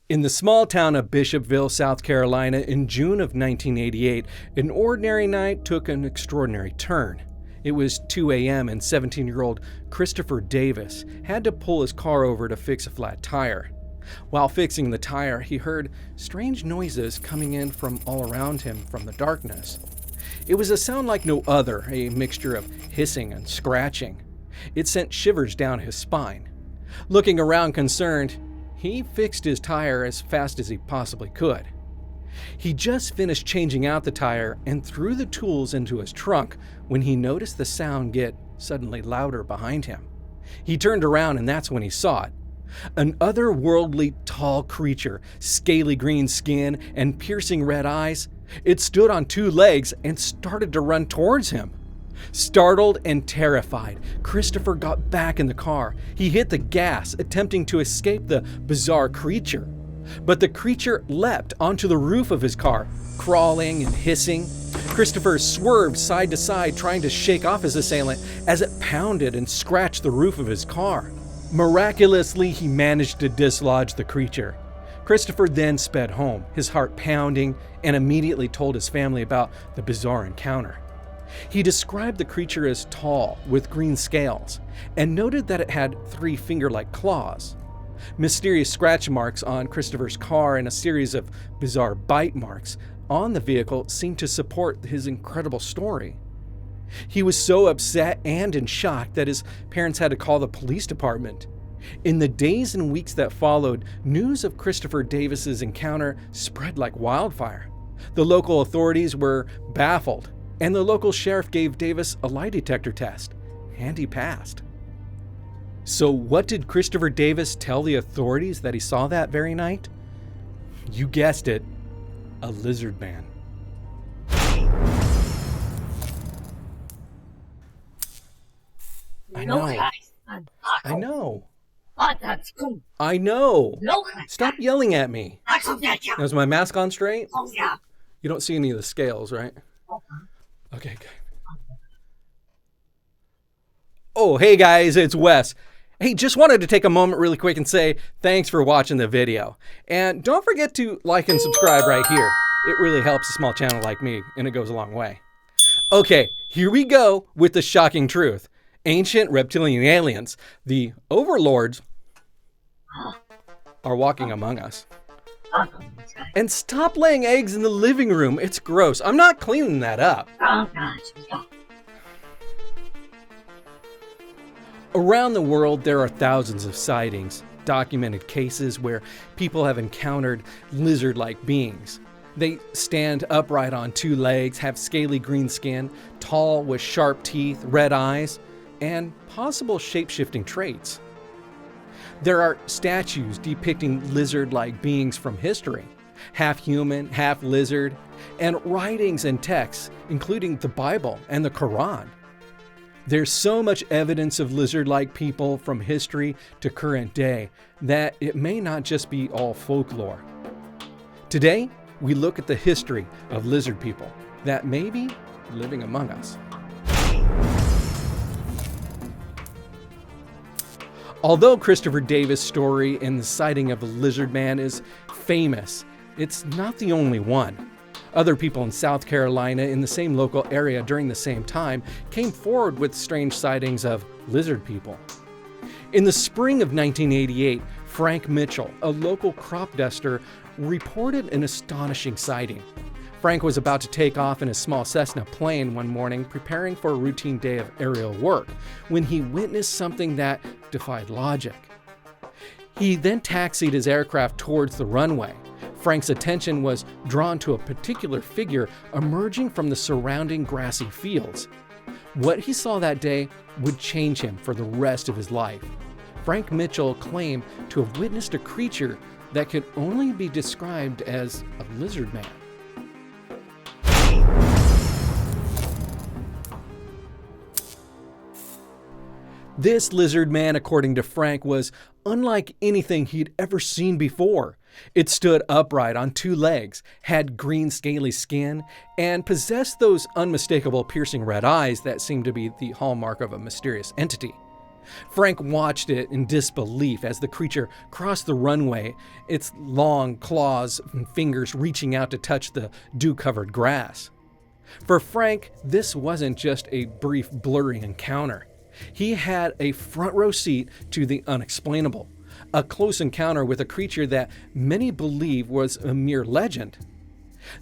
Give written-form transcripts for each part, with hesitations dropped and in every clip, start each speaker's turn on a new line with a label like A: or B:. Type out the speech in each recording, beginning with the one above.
A: In the small town of Bishopville, South Carolina, in June of 1988, an ordinary night took an extraordinary turn. It was 2 a.m. and 17-year-old Christopher Davis had to pull his car over to fix a flat tire. While fixing the tire, he heard strange noises coming in from all around him from the darkness. It was a sound like no other, a mixture of hissing and scratching. It sent shivers down his spine. Looking around concerned, he fixed his tire as fast as he possibly could. He just finished changing out the tire and threw the tools into his trunk when he noticed the sound get suddenly louder behind him. He turned around and that's when he saw it. An otherworldly tall creature, scaly green skin and piercing red eyes. It stood on two legs and started to run towards him. Startled and terrified, Christopher got back in the car. He hit the gas, attempting to escape the bizarre creature. But the creature leapt onto the roof of his car, crawling and hissing. Christopher swerved side to side, trying to shake off his assailant as it pounded and scratched the roof of his car. Miraculously, he managed to dislodge the creature. Christopher then sped home, his heart pounding, and immediately told his family about the bizarre encounter. He described the creature as tall, with green scales, and noted that it had 3 finger-like claws. Mysterious scratch marks on Christopher's car and a series of bizarre bite marks on the vehicle seemed to support his incredible story. He was so upset and in shock that his parents had to call the police department. In the days and weeks that followed, news of Christopher Davis's encounter spread like wildfire. The local authorities were baffled, and the local sheriff gave Davis a lie detector test, and he passed. So what did Christopher Davis tell the authorities that he saw that very night? You guessed it, a lizard man. I know. I know. Stop yelling at me. Now, is my mask on straight? You don't see any of the scales, right? Okay, good. Oh, hey guys, it's Wes. Hey, just wanted to take a moment really quick and say thanks for watching the video. And don't forget to like and subscribe right here. It really helps a small channel like me, and it goes a long way. Okay, here we go with the shocking truth. Ancient reptilian aliens, the Overlords, are walking among us. And stop laying eggs in the living room. It's gross. I'm not cleaning that up. Around the world, there are thousands of sightings, documented cases where people have encountered lizard-like beings. They stand upright on 2 legs, have scaly green skin, tall with sharp teeth, red eyes, and possible shape-shifting traits. There are statues depicting lizard-like beings from history, half human, half lizard, and writings and texts, including the Bible and the Quran. There's so much evidence of lizard-like people from history to current day that it may not just be all folklore. Today, we look at the history of lizard people that may be living among us. Although Christopher Davis' story and the sighting of the lizard man is famous, it's not the only one. Other people in South Carolina in the same local area during the same time came forward with strange sightings of lizard people. In the spring of 1988, Frank Mitchell, a local crop duster, reported an astonishing sighting. Frank was about to take off in a small Cessna plane one morning, preparing for a routine day of aerial work, when he witnessed something that defied logic. He then taxied his aircraft towards the runway. Frank's attention was drawn to a particular figure emerging from the surrounding grassy fields. What he saw that day would change him for the rest of his life. Frank Mitchell claimed to have witnessed a creature that could only be described as a lizard man. This lizard man, according to Frank, was unlike anything he'd ever seen before. It stood upright on 2 legs, had green scaly skin, and possessed those unmistakable piercing red eyes that seemed to be the hallmark of a mysterious entity. Frank watched it in disbelief as the creature crossed the runway, its long claws and fingers reaching out to touch the dew-covered grass. For Frank, this wasn't just a brief, blurry encounter. He had a front row seat to the unexplainable, a close encounter with a creature that many believe was a mere legend.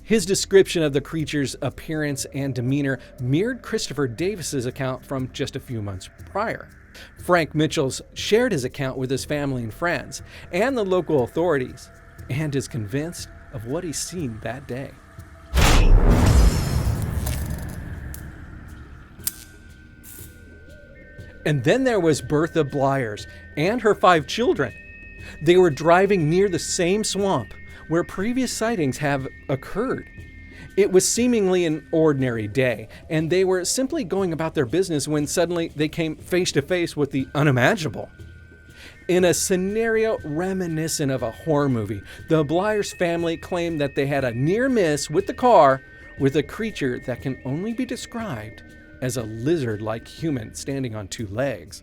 A: His description of the creature's appearance and demeanor mirrored Christopher Davis's account from just a few months prior. Frank Mitchell's shared his account with his family and friends and the local authorities, and is convinced of what he's seen that day. And then there was Bertha Blyers and her 5 children. They were driving near the same swamp where previous sightings have occurred. It was seemingly an ordinary day, and they were simply going about their business when suddenly they came face to face with the unimaginable. In a scenario reminiscent of a horror movie, the Blyers family claimed that they had a near miss with the car with a creature that can only be described as a lizard-like human standing on 2 legs.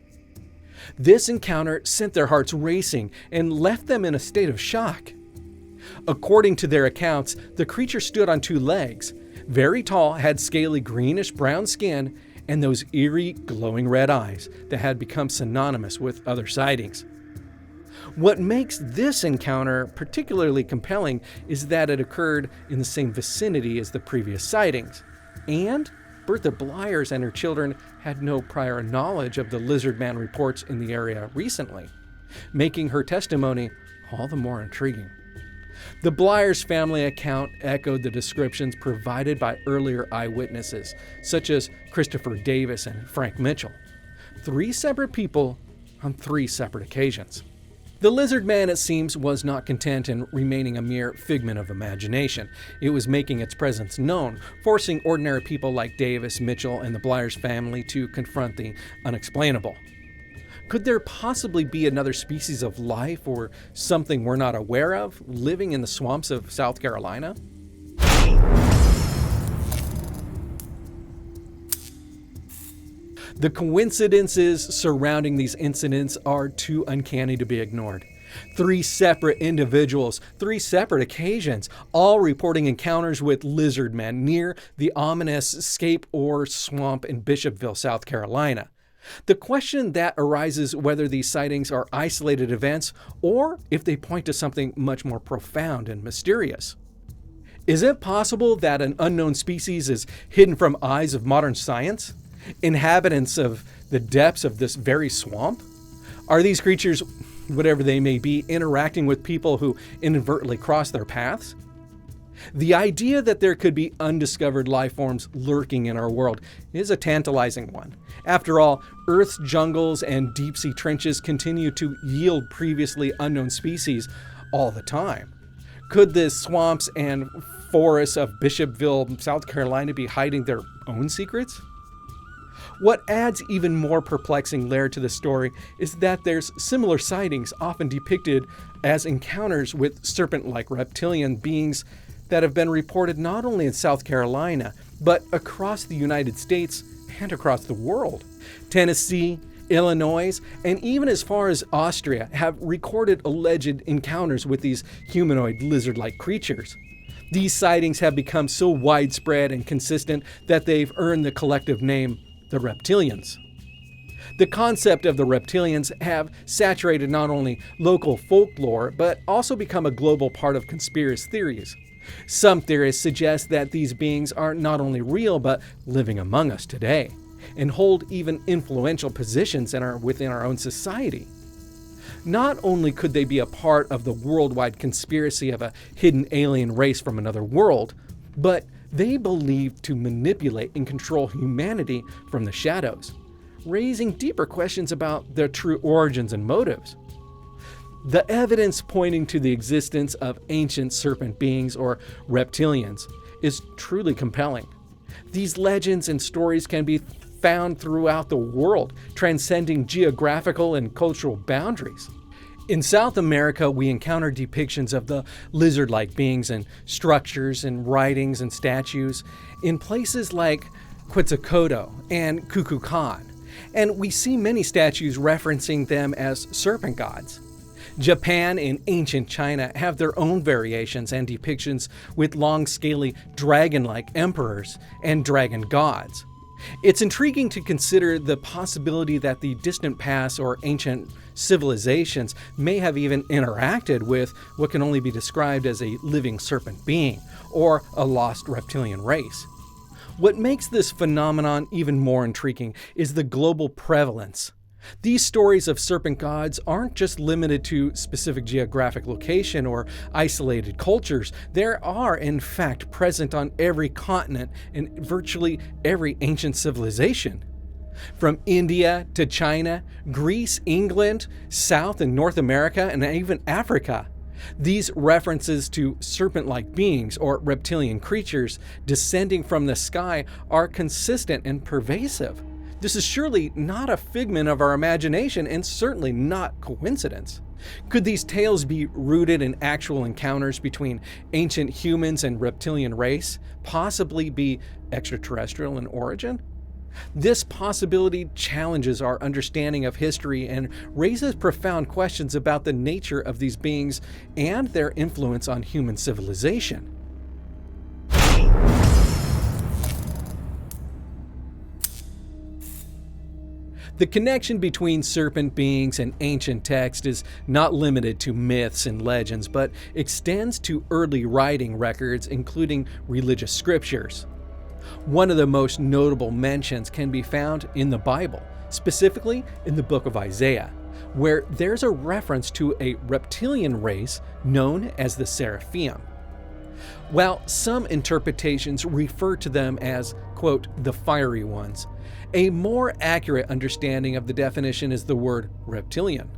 A: This encounter sent their hearts racing and left them in a state of shock. According to their accounts, the creature stood on 2 legs, very tall, had scaly greenish-brown skin, and those eerie, glowing red eyes that had become synonymous with other sightings. What makes this encounter particularly compelling is that it occurred in the same vicinity as the previous sightings, and Bertha Blyers and her children had no prior knowledge of the lizard man reports in the area recently, making her testimony all the more intriguing. The Blyers family account echoed the descriptions provided by earlier eyewitnesses, such as Christopher Davis and Frank Mitchell. 3 separate people on 3 separate occasions. The lizard man, it seems, was not content in remaining a mere figment of imagination. It was making its presence known, forcing ordinary people like Davis, Mitchell, and the Blyers family to confront the unexplainable. Could there possibly be another species of life or something we're not aware of living in the swamps of South Carolina? The coincidences surrounding these incidents are too uncanny to be ignored. 3 separate individuals, 3 separate occasions, all reporting encounters with lizard men near the ominous Scape Ore Swamp in Bishopville, South Carolina. The question that arises whether these sightings are isolated events or if they point to something much more profound and mysterious. Is it possible that an unknown species is hidden from eyes of modern science? Inhabitants of the depths of this very swamp? Are these creatures, whatever they may be, interacting with people who inadvertently cross their paths? The idea that there could be undiscovered life forms lurking in our world is a tantalizing one. After all, Earth's jungles and deep-sea trenches continue to yield previously unknown species all the time. Could the swamps and forests of Bishopville, South Carolina be hiding their own secrets? What adds even more perplexing layer to the story is that there's similar sightings often depicted as encounters with serpent-like reptilian beings that have been reported not only in South Carolina, but across the United States and across the world. Tennessee, Illinois, and even as far as Austria have recorded alleged encounters with these humanoid lizard-like creatures. These sightings have become so widespread and consistent that they've earned the collective name the Reptilians. The concept of the Reptilians have saturated not only local folklore, but also become a global part of conspiracy theories. Some theorists suggest that these beings are not only real, but living among us today, and hold even influential positions within our own society. Not only could they be a part of the worldwide conspiracy of a hidden alien race from another world, but they believe to manipulate and control humanity from the shadows, raising deeper questions about their true origins and motives. The evidence pointing to the existence of ancient serpent beings or reptilians is truly compelling. These legends and stories can be found throughout the world, transcending geographical and cultural boundaries. In South America, we encounter depictions of the lizard-like beings and structures and writings and statues in places like Quetzalcoatl and Kukulkan. And we see many statues referencing them as serpent gods. Japan and ancient China have their own variations and depictions with long, scaly, dragon-like emperors and dragon gods. It's intriguing to consider the possibility that the distant past or ancient civilizations may have even interacted with what can only be described as a living serpent being or a lost reptilian race. What makes this phenomenon even more intriguing is the global prevalence. These stories of serpent gods aren't just limited to specific geographic location or isolated cultures. They are, in fact, present on every continent and virtually every ancient civilization. From India to China, Greece, England, South and North America, and even Africa. These references to serpent-like beings or reptilian creatures descending from the sky are consistent and pervasive. This is surely not a figment of our imagination and certainly not coincidence. Could these tales be rooted in actual encounters between ancient humans and reptilian race, possibly be extraterrestrial in origin? This possibility challenges our understanding of history and raises profound questions about the nature of these beings and their influence on human civilization. The connection between serpent beings and ancient text is not limited to myths and legends, but extends to early writing records, including religious scriptures. One of the most notable mentions can be found in the Bible, specifically in the book of Isaiah, where there's a reference to a reptilian race known as the Thereptilians. While some interpretations refer to them as, quote, the fiery ones, a more accurate understanding of the definition is the word reptilian.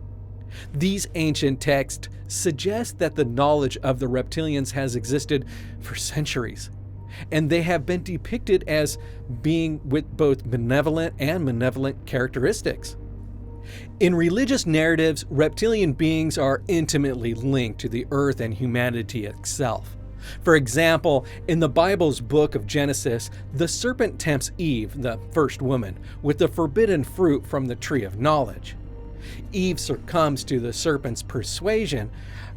A: These ancient texts suggest that the knowledge of the reptilians has existed for centuries, and they have been depicted as being with both benevolent and malevolent characteristics. In religious narratives, reptilian beings are intimately linked to the earth and humanity itself. For example, in the Bible's book of Genesis, the serpent tempts Eve, the first woman, with the forbidden fruit from the tree of knowledge. Eve succumbs to the serpent's persuasion,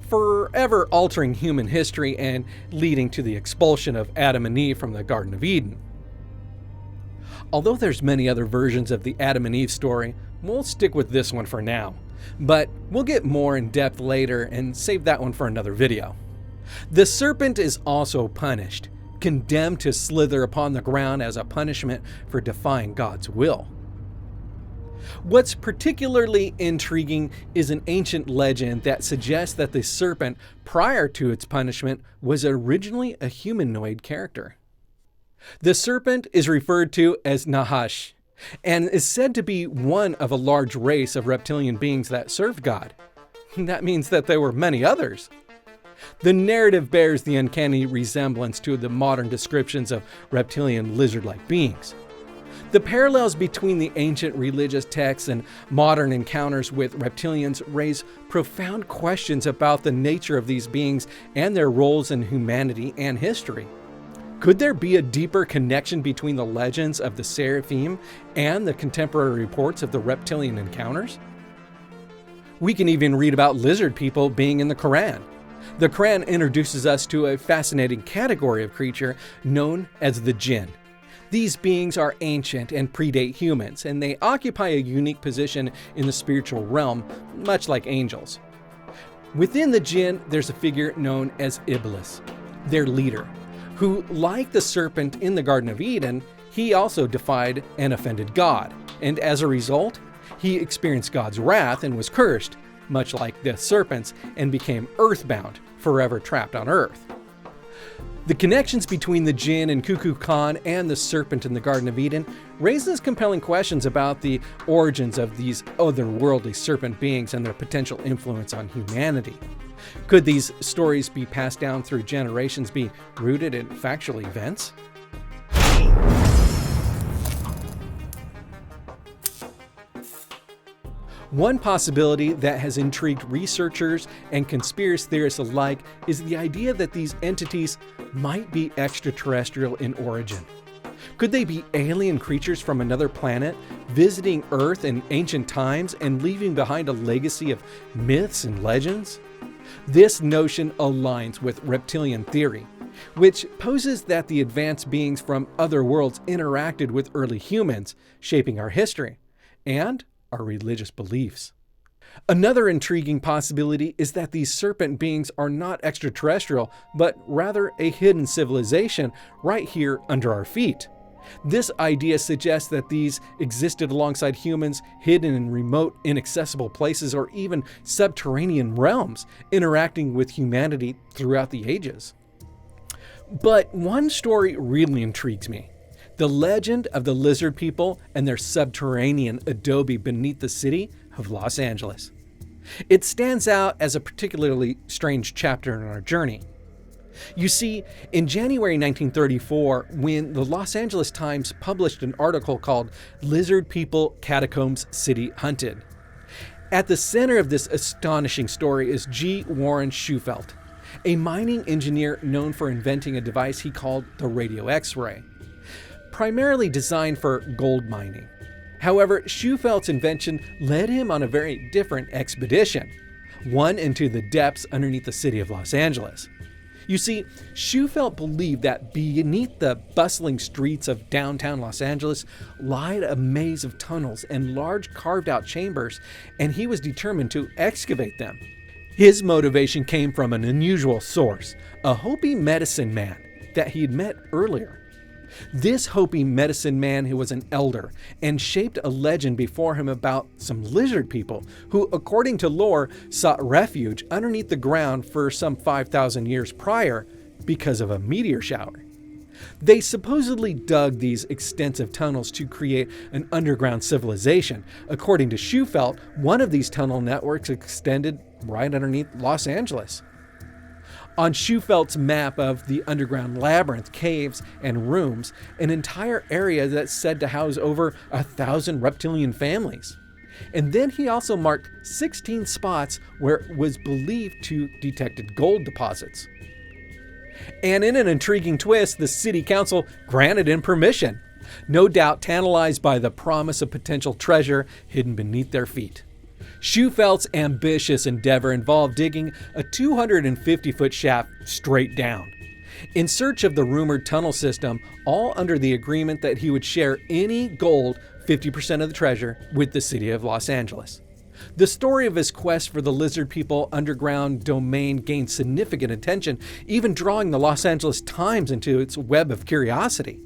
A: forever altering human history and leading to the expulsion of Adam and Eve from the Garden of Eden. Although there's many other versions of the Adam and Eve story, we'll stick with this one for now. But we'll get more in depth later and save that one for another video. The serpent is also punished, condemned to slither upon the ground as a punishment for defying God's will. What's particularly intriguing is an ancient legend that suggests that the serpent, prior to its punishment, was originally a humanoid character. The serpent is referred to as Nahash, and is said to be one of a large race of reptilian beings that served God. That means that there were many others. The narrative bears the uncanny resemblance to the modern descriptions of reptilian lizard-like beings. The parallels between the ancient religious texts and modern encounters with reptilians raise profound questions about the nature of these beings and their roles in humanity and history. Could there be a deeper connection between the legends of the Seraphim and the contemporary reports of the reptilian encounters? We can even read about lizard people being in the Quran. The Quran introduces us to a fascinating category of creature known as the jinn. These beings are ancient and predate humans, and they occupy a unique position in the spiritual realm, much like angels. Within the jinn, there's a figure known as Iblis, their leader, who, like the serpent in the Garden of Eden, he also defied and offended God, and as a result, he experienced God's wrath and was cursed, much like the serpents, and became earthbound, forever trapped on earth. The connections between the jinn and Kukulkan Khan and the serpent in the Garden of Eden raises compelling questions about the origins of these otherworldly serpent beings and their potential influence on humanity. Could these stories be passed down through generations, be rooted in factual events? One possibility that has intrigued researchers and conspiracy theorists alike is the idea that these entities might be extraterrestrial in origin. Could they be alien creatures from another planet, visiting Earth in ancient times and leaving behind a legacy of myths and legends? This notion aligns with reptilian theory, which poses that the advanced beings from other worlds interacted with early humans, shaping our history and our religious beliefs. Another intriguing possibility is that these serpent beings are not extraterrestrial, but rather a hidden civilization right here under our feet. This idea suggests that these existed alongside humans, hidden in remote, inaccessible places or even subterranean realms, interacting with humanity throughout the ages. But one story really intrigues me: the legend of the lizard people and their subterranean adobe beneath the city of Los Angeles. It stands out as a particularly strange chapter in our journey. You see, in January 1934, when the Los Angeles Times published an article called "Lizard People Catacombs City Hunted," at the center of this astonishing story is G. Warren Shufelt, a mining engineer known for inventing a device he called the radio X-ray, primarily designed for gold mining. However, Schufelt's invention led him on a very different expedition, one into the depths underneath the city of Los Angeles. You see, Shufelt believed that beneath the bustling streets of downtown Los Angeles lied a maze of tunnels and large carved-out chambers, and he was determined to excavate them. His motivation came from an unusual source, a Hopi medicine man that he'd met earlier. This Hopi medicine man, who was an elder and shaped a legend before him about some lizard people who, according to lore, sought refuge underneath the ground for some 5,000 years prior because of a meteor shower. They supposedly dug these extensive tunnels to create an underground civilization. According to Shufelt, one of these tunnel networks extended right underneath Los Angeles. On Schufelt's map of the underground labyrinth, caves, and rooms, an entire area that's said to house over 1,000 reptilian families. And then he also marked 16 spots where it was believed to detected gold deposits. And in an intriguing twist, the city council granted him permission, no doubt tantalized by the promise of potential treasure hidden beneath their feet. Schufelt's ambitious endeavor involved digging a 250-foot shaft straight down, in search of the rumored tunnel system, all under the agreement that he would share any gold, 50% of the treasure, with the city of Los Angeles. The story of his quest for the lizard people underground domain gained significant attention, even drawing the Los Angeles Times into its web of curiosity.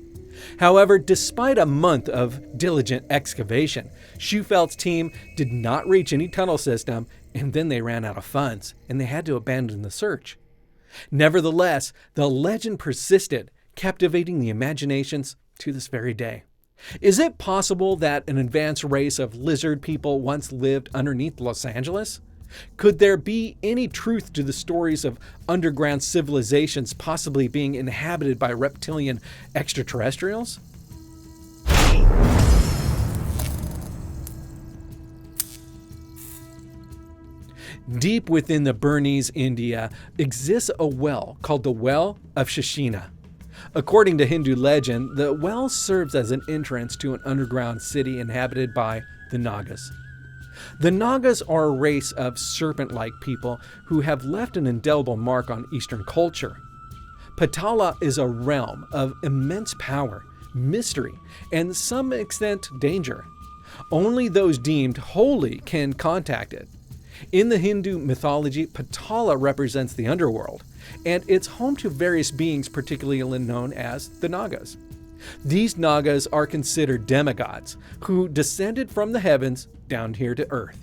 A: However, despite a month of diligent excavation, Schufelt's team did not reach any tunnel system, and then they ran out of funds, and they had to abandon the search. Nevertheless, the legend persisted, captivating the imaginations to this very day. Is it possible that an advanced race of lizard people once lived underneath Los Angeles? Could there be any truth to the stories of underground civilizations possibly being inhabited by reptilian extraterrestrials? Deep within the Bernese, India, exists a well called the Well of Shishina. According to Hindu legend, the well serves as an entrance to an underground city inhabited by the Nagas. The Nagas are a race of serpent-like people who have left an indelible mark on Eastern culture. Patala is a realm of immense power, mystery, and to some extent danger. Only those deemed holy can contact it. In the Hindu mythology, Patala represents the underworld, and it's home to various beings particularly known as the Nagas. These Nagas are considered demigods who descended from the heavens down here to earth.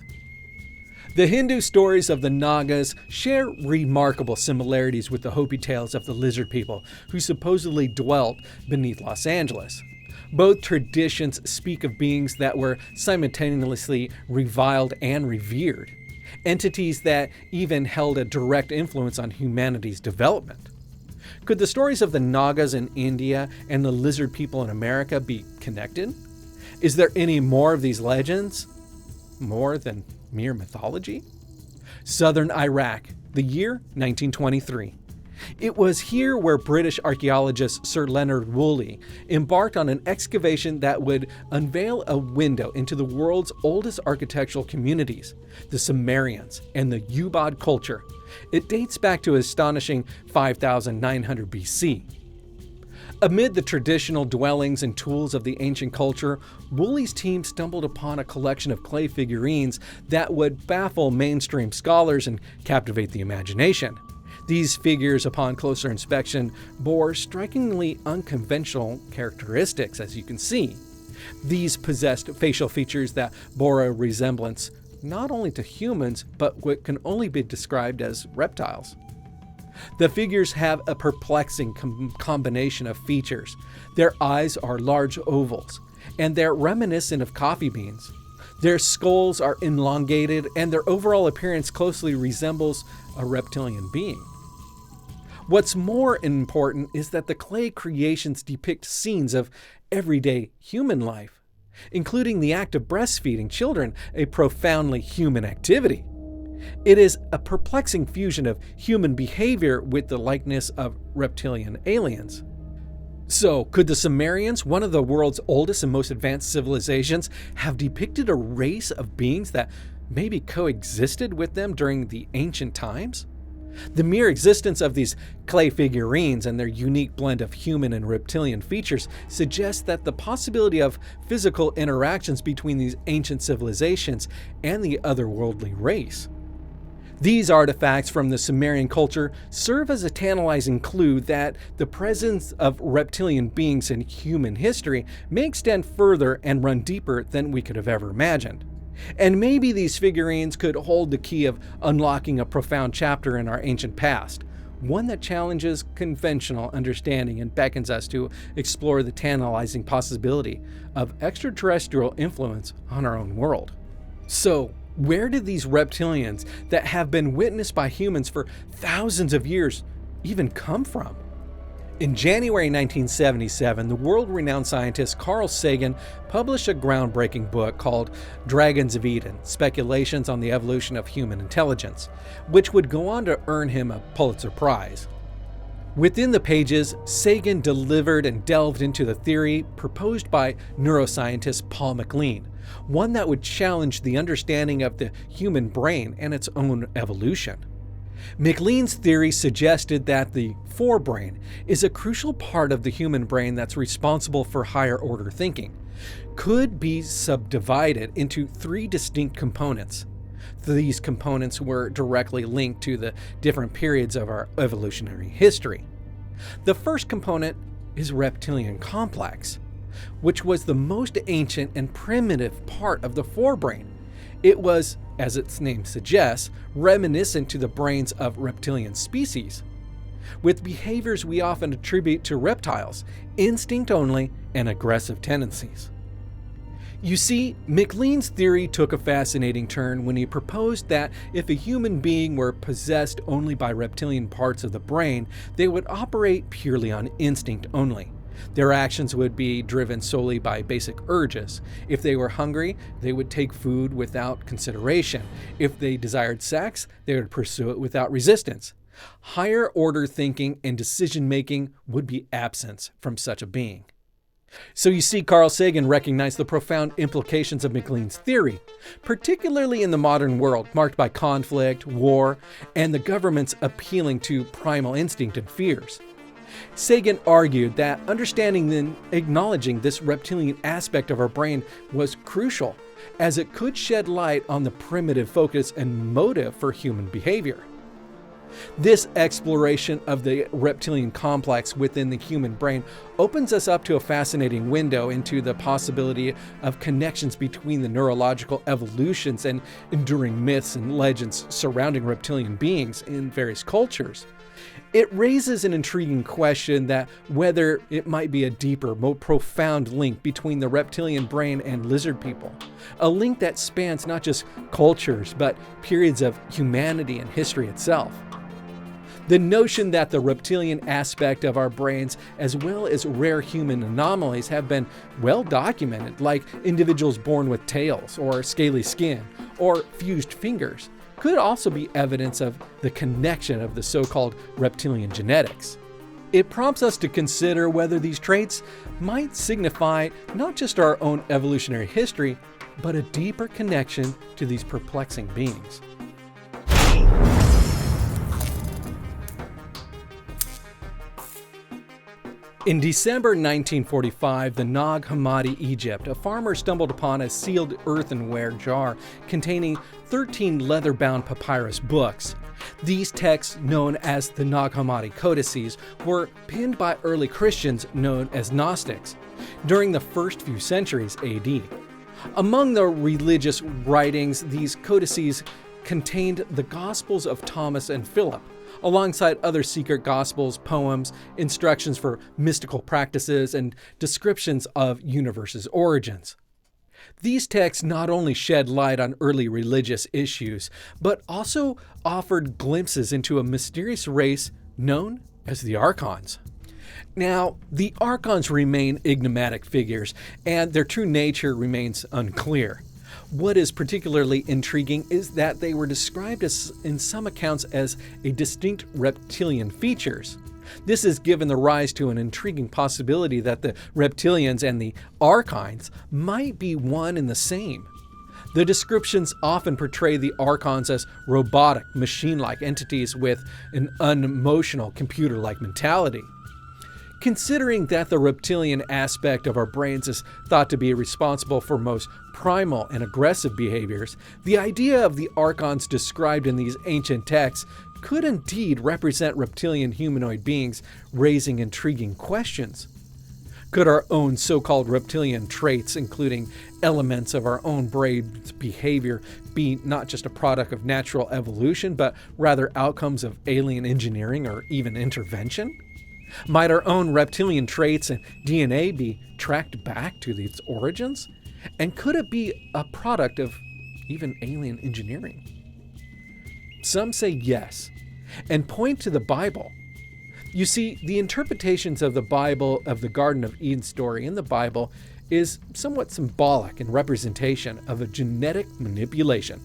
A: The Hindu stories of the Nagas share remarkable similarities with the Hopi tales of the lizard people who supposedly dwelt beneath Los Angeles. Both traditions speak of beings that were simultaneously reviled and revered, entities that even held a direct influence on humanity's development. Could the stories of the Nagas in India and the lizard people in America be connected? Is there any more of these legends? More than mere mythology? Southern Iraq, the year 1923. It was here where British archaeologist Sir Leonard Woolley embarked on an excavation that would unveil a window into the world's oldest architectural communities, the Sumerians and the Ubod culture. It dates back to astonishing 5,900 BC. Amid the traditional dwellings and tools of the ancient culture, Woolley's team stumbled upon a collection of clay figurines that would baffle mainstream scholars and captivate the imagination. These figures, upon closer inspection, bore strikingly unconventional characteristics, as you can see. These possessed facial features that bore a resemblance not only to humans, but what can only be described as reptiles. The figures have a perplexing combination of features. Their eyes are large ovals, and they're reminiscent of coffee beans. Their skulls are elongated, and their overall appearance closely resembles a reptilian being. What's more important is that the clay creations depict scenes of everyday human life, including the act of breastfeeding children, a profoundly human activity. It is a perplexing fusion of human behavior with the likeness of reptilian aliens. So, could the Sumerians, one of the world's oldest and most advanced civilizations, have depicted a race of beings that maybe coexisted with them during the ancient times? The mere existence of these clay figurines and their unique blend of human and reptilian features suggests that the possibility of physical interactions between these ancient civilizations and the otherworldly race. These artifacts from the Sumerian culture serve as a tantalizing clue that the presence of reptilian beings in human history may extend further and run deeper than we could have ever imagined. And maybe these figurines could hold the key of unlocking a profound chapter in our ancient past, one that challenges conventional understanding and beckons us to explore the tantalizing possibility of extraterrestrial influence on our own world. So, where did these reptilians that have been witnessed by humans for thousands of years even come from? In January 1977, the world-renowned scientist Carl Sagan published a groundbreaking book called Dragons of Eden: Speculations on the Evolution of Human Intelligence, which would go on to earn him a Pulitzer Prize. Within the pages, Sagan delivered and delved into the theory proposed by neuroscientist Paul MacLean, one that would challenge the understanding of the human brain and its own evolution. MacLean's theory suggested that the forebrain is a crucial part of the human brain that's responsible for higher order thinking, could be subdivided into three distinct components. These components were directly linked to the different periods of our evolutionary history. The first component is reptilian complex, which was the most ancient and primitive part of the forebrain. It was, as its name suggests, reminiscent to the brains of reptilian species, with behaviors we often attribute to reptiles, instinct only, and aggressive tendencies. You see, MacLean's theory took a fascinating turn when he proposed that if a human being were possessed only by reptilian parts of the brain, they would operate purely on instinct only. Their actions would be driven solely by basic urges. If they were hungry, they would take food without consideration. If they desired sex, they would pursue it without resistance. Higher order thinking and decision making would be absent from such a being. So you see, Carl Sagan recognized the profound implications of MacLean's theory, particularly in the modern world marked by conflict, war, and the government's appealing to primal instinct and fears. Sagan argued that understanding and acknowledging this reptilian aspect of our brain was crucial, as it could shed light on the primitive focus and motive for human behavior. This exploration of the reptilian complex within the human brain opens us up to a fascinating window into the possibility of connections between the neurological evolutions and enduring myths and legends surrounding reptilian beings in various cultures. It raises an intriguing question that whether it might be a deeper, more profound link between the reptilian brain and lizard people, a link that spans not just cultures, but periods of humanity and history itself. The notion that the reptilian aspect of our brains, as well as rare human anomalies, have been well documented, like individuals born with tails, or scaly skin, or fused fingers, could also be evidence of the connection of the so-called reptilian genetics. It prompts us to consider whether these traits might signify not just our own evolutionary history, but a deeper connection to these perplexing beings. In December 1945, in Nag Hammadi, Egypt, a farmer stumbled upon a sealed earthenware jar containing 13 leather-bound papyrus books. These texts, known as the Nag Hammadi codices, were penned by early Christians known as Gnostics during the first few centuries AD. Among the religious writings, these codices contained the Gospels of Thomas and Philip, alongside other secret gospels, poems, instructions for mystical practices, and descriptions of universe's origins. These texts not only shed light on early religious issues, but also offered glimpses into a mysterious race known as the archons. Now, the archons remain enigmatic figures, and their true nature remains unclear. What is particularly intriguing is that they were described as, in some accounts, as a distinct reptilian features. This has given the rise to an intriguing possibility that the reptilians and the archons might be one and the same. The descriptions often portray the archons as robotic, machine-like entities with an unemotional, computer-like mentality. Considering that the reptilian aspect of our brains is thought to be responsible for most primal and aggressive behaviors, the idea of the archons described in these ancient texts could indeed represent reptilian humanoid beings, raising intriguing questions. Could our own so-called reptilian traits, including elements of our own brain's behavior, be not just a product of natural evolution, but rather outcomes of alien engineering or even intervention? Might our own reptilian traits and DNA be tracked back to its origins? And could it be a product of even alien engineering? Some say yes, and point to the Bible. You see, the interpretations of the Bible, of the Garden of Eden story in the Bible, is somewhat symbolic in representation of a genetic manipulation.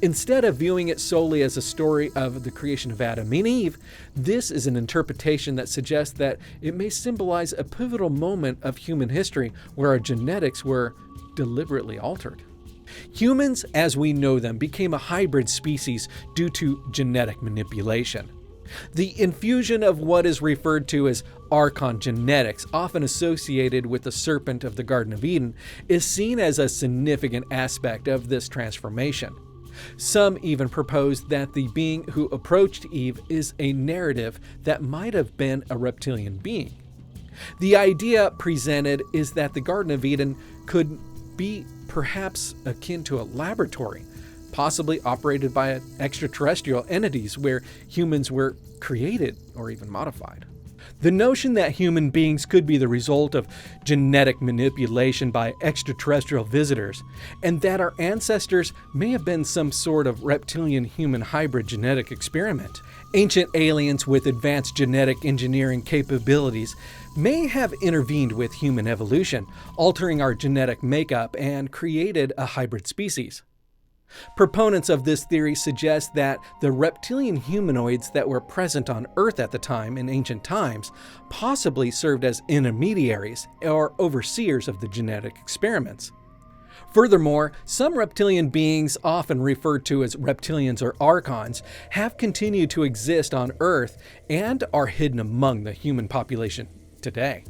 A: Instead of viewing it solely as a story of the creation of Adam and Eve, this is an interpretation that suggests that it may symbolize a pivotal moment of human history where our genetics were deliberately altered. Humans, as we know them, became a hybrid species due to genetic manipulation. The infusion of what is referred to as archon genetics, often associated with the serpent of the Garden of Eden, is seen as a significant aspect of this transformation. Some even propose that the being who approached Eve is a narrative that might have been a reptilian being. The idea presented is that the Garden of Eden could be perhaps akin to a laboratory, possibly operated by extraterrestrial entities where humans were created or even modified. The notion that human beings could be the result of genetic manipulation by extraterrestrial visitors, and that our ancestors may have been some sort of reptilian-human hybrid genetic experiment. Ancient aliens with advanced genetic engineering capabilities may have intervened with human evolution, altering our genetic makeup and created a hybrid species. Proponents of this theory suggest that the reptilian humanoids that were present on Earth at the time in ancient times possibly served as intermediaries or overseers of the genetic experiments. Furthermore, some reptilian beings, often referred to as reptilians or archons, have continued to exist on Earth and are hidden among the human population today.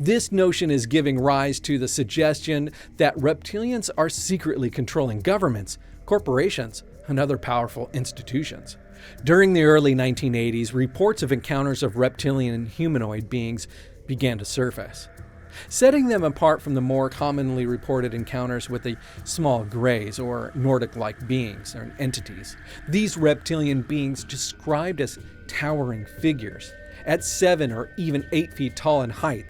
A: This notion is giving rise to the suggestion that reptilians are secretly controlling governments, corporations, and other powerful institutions. During the early 1980s, reports of encounters of reptilian humanoid beings began to surface, setting them apart from the more commonly reported encounters with the small greys or Nordic-like beings or entities. These reptilian beings, described as towering figures, at 7 or even 8 feet tall in height,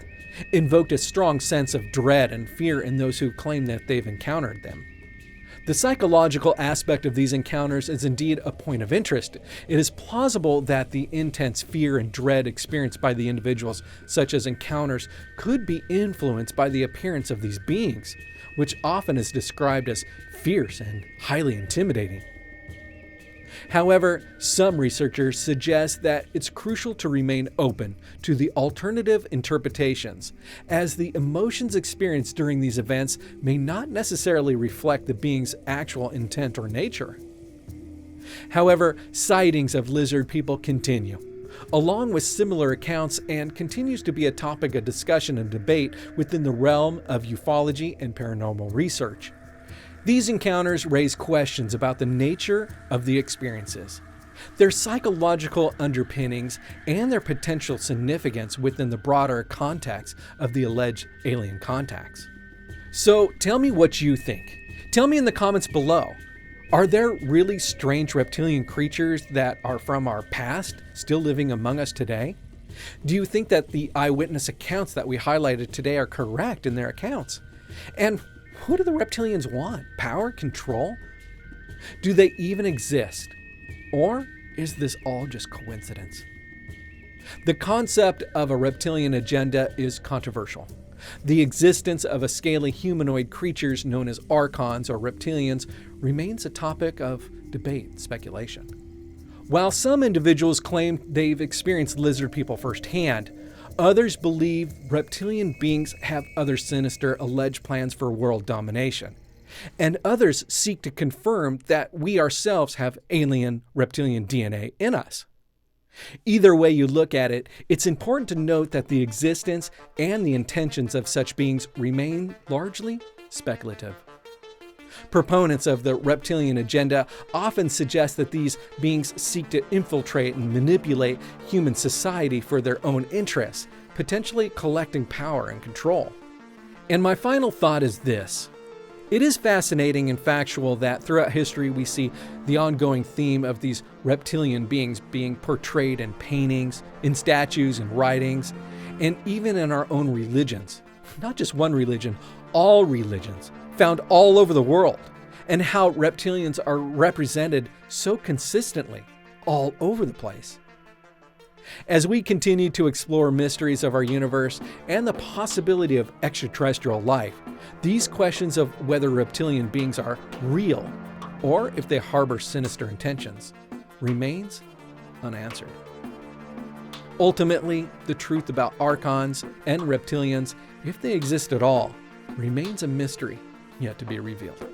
A: invoked a strong sense of dread and fear in those who claim that they've encountered them. The psychological aspect of these encounters is indeed a point of interest. It is plausible that the intense fear and dread experienced by the individuals such as encounters could be influenced by the appearance of these beings, which often is described as fierce and highly intimidating. However, some researchers suggest that it's crucial to remain open to the alternative interpretations, as the emotions experienced during these events may not necessarily reflect the being's actual intent or nature. However, sightings of lizard people continue, along with similar accounts, and continues to be a topic of discussion and debate within the realm of ufology and paranormal research. These encounters raise questions about the nature of the experiences, their psychological underpinnings, and their potential significance within the broader context of the alleged alien contacts. So tell me what you think. Tell me in the comments below. Are there really strange reptilian creatures that are from our past still living among us today? Do you think that the eyewitness accounts that we highlighted today are correct in their accounts? And what do the reptilians want? Power? Control? Do they even exist? Or is this all just coincidence? The concept of a reptilian agenda is controversial. The existence of a scaly humanoid creatures known as archons or reptilians remains a topic of debate and speculation. While some individuals claim they've experienced lizard people firsthand, others believe reptilian beings have other sinister alleged plans for world domination, and others seek to confirm that we ourselves have alien reptilian DNA in us. Either way you look at it, it's important to note that the existence and the intentions of such beings remain largely speculative. Proponents of the reptilian agenda often suggest that these beings seek to infiltrate and manipulate human society for their own interests, potentially collecting power and control. And my final thought is this. It is fascinating and factual that throughout history we see the ongoing theme of these reptilian beings being portrayed in paintings, in statues and writings, and even in our own religions. Not just one religion, all religions, found all over the world, and how reptilians are represented so consistently all over the place. As we continue to explore mysteries of our universe and the possibility of extraterrestrial life, these questions of whether reptilian beings are real or if they harbor sinister intentions remains unanswered. Ultimately, the truth about archons and reptilians, if they exist at all, remains a mystery yet to be revealed.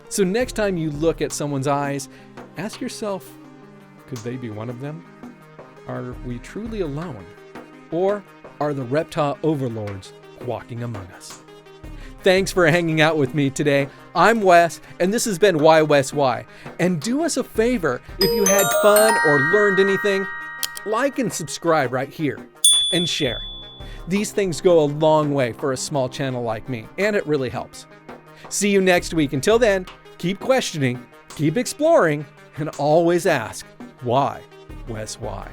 A: So next time you look at someone's eyes, ask yourself, could they be one of them? Are we truly alone? Or are the reptile overlords walking among us? Thanks for hanging out with me today. I'm Wes, and this has been WhyWesWhy. And do us a favor, if you had fun or learned anything, like and subscribe right here, and share. These things go a long way for a small channel like me, and it really helps. See you next week. Until then, keep questioning, keep exploring, and always ask, why, Wes, why?